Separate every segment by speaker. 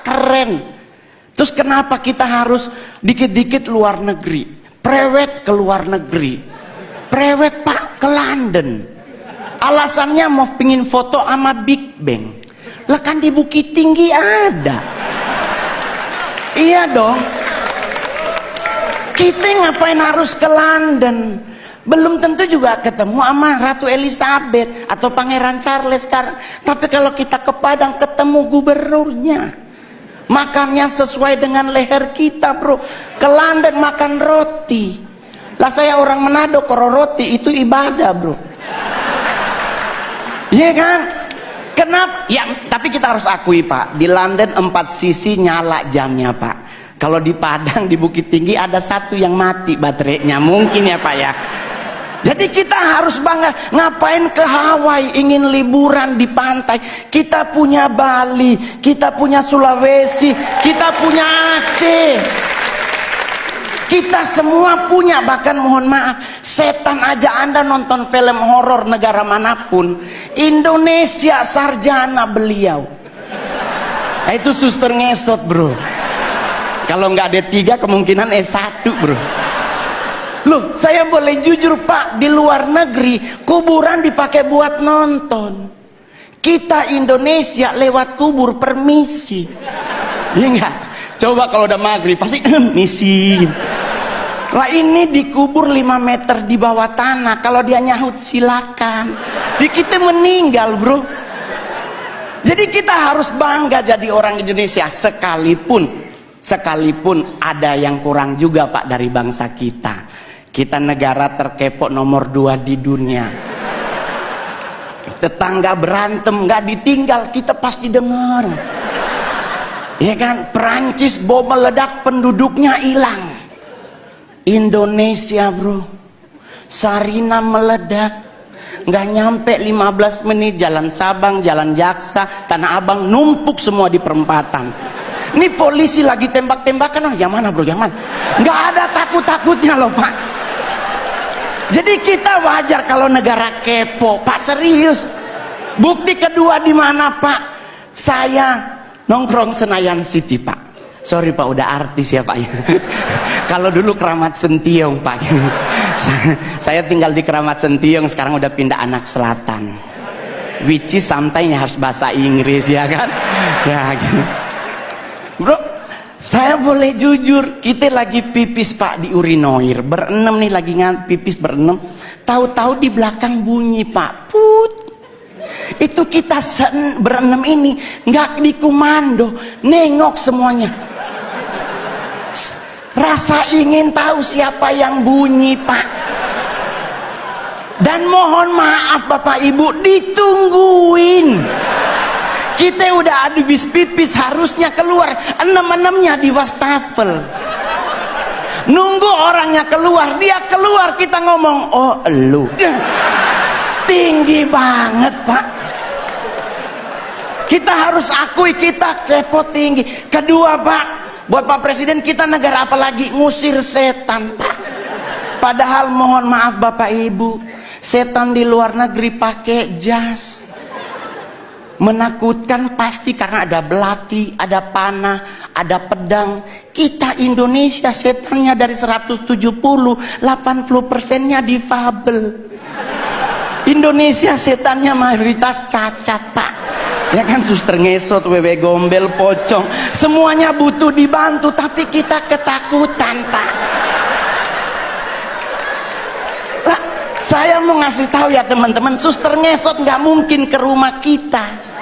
Speaker 1: Pak, keren. Terus kenapa kita harus dikit-dikit luar negeri? Prewed ke luar negeri, prewed Pak ke London. Alasannya mau pingin foto sama Big Bang. Lah kan di Bukit Tinggi ada. Iya dong. Kita ngapain harus ke London? Belum tentu juga ketemu sama Ratu Elizabeth atau Pangeran Charles sekarang. Tapi kalau kita ke Padang ketemu gubernurnya. Makannya sesuai dengan leher kita, bro. Ke London makan roti. Lah saya orang Manado, kalau roti itu ibadah, bro. Iya kan? Kenapa? Ya, tapi kita harus akui, Pak. Di London 4 sisi nyala jamnya, Pak. Kalau di Padang, di Bukit Tinggi ada satu yang mati baterainya. Mungkin ya, Pak ya. Jadi kita harus bangga. Ngapain ke Hawaii ingin liburan di pantai? Kita punya Bali, kita punya Sulawesi, kita punya Aceh. Kita semua punya. Bahkan mohon maaf, setan aja Anda nonton film horor negara manapun, Indonesia sarjana beliau. Nah, itu suster ngesot, bro. Kalau nggak D3 kemungkinan S1, bro. Loh, saya boleh jujur, Pak, di luar negeri kuburan dipakai buat nonton. Kita Indonesia lewat kubur permisi. Iya enggak? Coba kalau udah maghrib pasti misi. Lah ini dikubur 5 meter di bawah tanah. Kalau dia nyahut silakan. Di kita meninggal, bro. Jadi kita harus bangga jadi orang Indonesia, sekalipun ada yang kurang juga, Pak, dari bangsa kita. Kita negara terkepo nomor 2 di dunia. Tetangga berantem nggak ditinggal, kita pasti dengar. Ya kan? Perancis bom meledak, penduduknya hilang. Indonesia, bro, Sarina meledak, nggak nyampe 15 menit jalan Sabang, jalan Jaksa, Tanah Abang numpuk semua di perempatan. Ini polisi lagi tembak-tembakan, oh yang mana, bro, yang mana? Nggak ada takut-takutnya loh, Pak. Jadi kita wajar kalau negara kepo, Pak, serius. Bukti kedua di mana, Pak? Saya nongkrong Senayan City, Pak. Sorry, Pak, udah artis ya, Pak. Kalau dulu Keramat Sentiong, Pak. Saya tinggal di Keramat Sentiong, sekarang udah pindah Anak Selatan. Which is sometimes harus bahasa Inggris, ya kan? Ya, gitu. Bro, saya boleh jujur, kita lagi pipis, Pak, di urinoir berenam nih, lagi pipis berenam. Tahu-tahu di belakang bunyi, Pak, put. Itu kita berenam ini nggak dikomando, nengok semuanya. Rasa ingin tahu siapa yang bunyi, Pak. Dan mohon maaf Bapak Ibu, ditungguin. Kita udah habis pipis, harusnya keluar, 6-6-nya di wastafel. Nunggu orangnya keluar, dia keluar, kita ngomong, oh elu. Tinggi banget, Pak. Kita harus akui kita kepo tinggi. Kedua, Pak, buat Pak Presiden, kita negara apa lagi? Ngusir setan, Pak. Padahal mohon maaf Bapak Ibu, setan di luar negeri pakai jas. Menakutkan pasti karena ada belati, ada panah, ada pedang. Kita Indonesia setannya dari 170, 80%-nya difabel. Indonesia setannya mayoritas cacat, Pak. Ya kan, suster ngesot, wewe gombel, pocong, semuanya butuh dibantu, tapi kita ketakutan, Pak. Lah, saya mau ngasih tahu ya teman-teman, suster ngesot nggak mungkin ke rumah kita.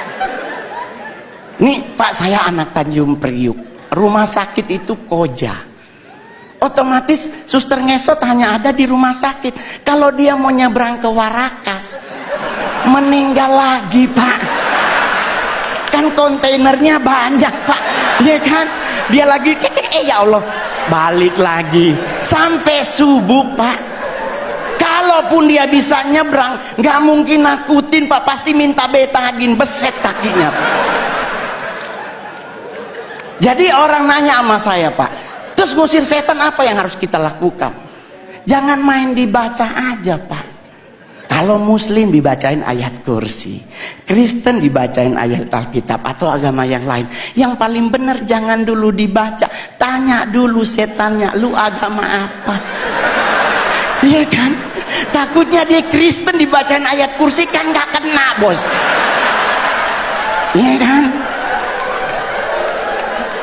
Speaker 1: Nih Pak, saya anak Tanjung Priuk, rumah sakit itu Koja. Otomatis suster ngesot hanya ada di rumah sakit. Kalau dia mau nyebrang ke Warakas, meninggal lagi, Pak. Kan kontainernya banyak, Pak, ya kan? Dia lagi cek, ya Allah, balik lagi sampai subuh, Pak. Kalaupun dia bisa nyebrang, nggak mungkin nakutin, Pak, pasti minta betadin, beset kakinya, Pak. Jadi orang nanya sama saya, Pak, terus ngusir setan apa yang harus kita lakukan? Jangan main dibaca aja, Pak. Kalau Muslim dibacain ayat kursi, Kristen dibacain ayat Alkitab atau agama yang lain. Yang paling benar jangan dulu dibaca, tanya dulu setannya, lu agama apa? Iya kan? Takutnya dia Kristen dibacain ayat kursi kan gak kena, bos. Iya kan?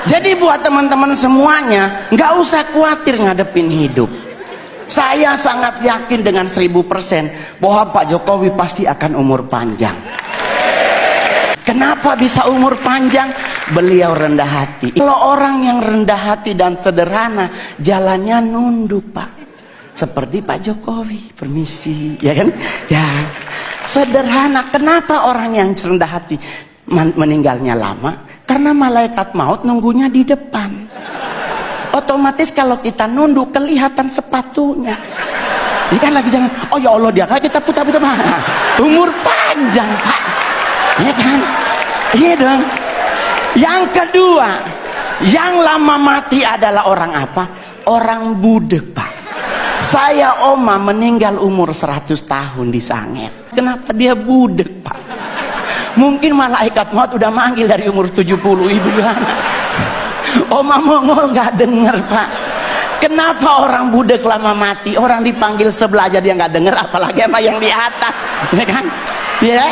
Speaker 1: Jadi buat teman-teman semuanya, nggak usah khawatir ngadepin hidup. Saya sangat yakin dengan 1000% bahwa Pak Jokowi pasti akan umur panjang. Kenapa bisa umur panjang? Beliau rendah hati. Kalau orang yang rendah hati dan sederhana, jalannya nunduk, Pak. Seperti Pak Jokowi, permisi, ya kan? Ya, sederhana. Kenapa orang yang rendah hati meninggalnya lama? Karena malaikat maut nunggunya di depan. Otomatis kalau kita nunduk kelihatan sepatunya. Ini kan lagi jangan, oh ya Allah dia kan kita putar-putar. Umur panjang, Pak. Ya kan? Iya dong. Yang kedua, yang lama mati adalah orang apa? Orang budek, Pak. Saya oma meninggal umur 100 tahun di Sanget. Kenapa dia budek, Pak? Mungkin malaikat maut udah manggil dari umur 70, ibu Yohana. Oma Mongol nggak dengar, Pak. Kenapa orang budek lama mati? Orang dipanggil sebelah aja dia nggak dengar, apalagi sama yang di atas, ya kan? Ya.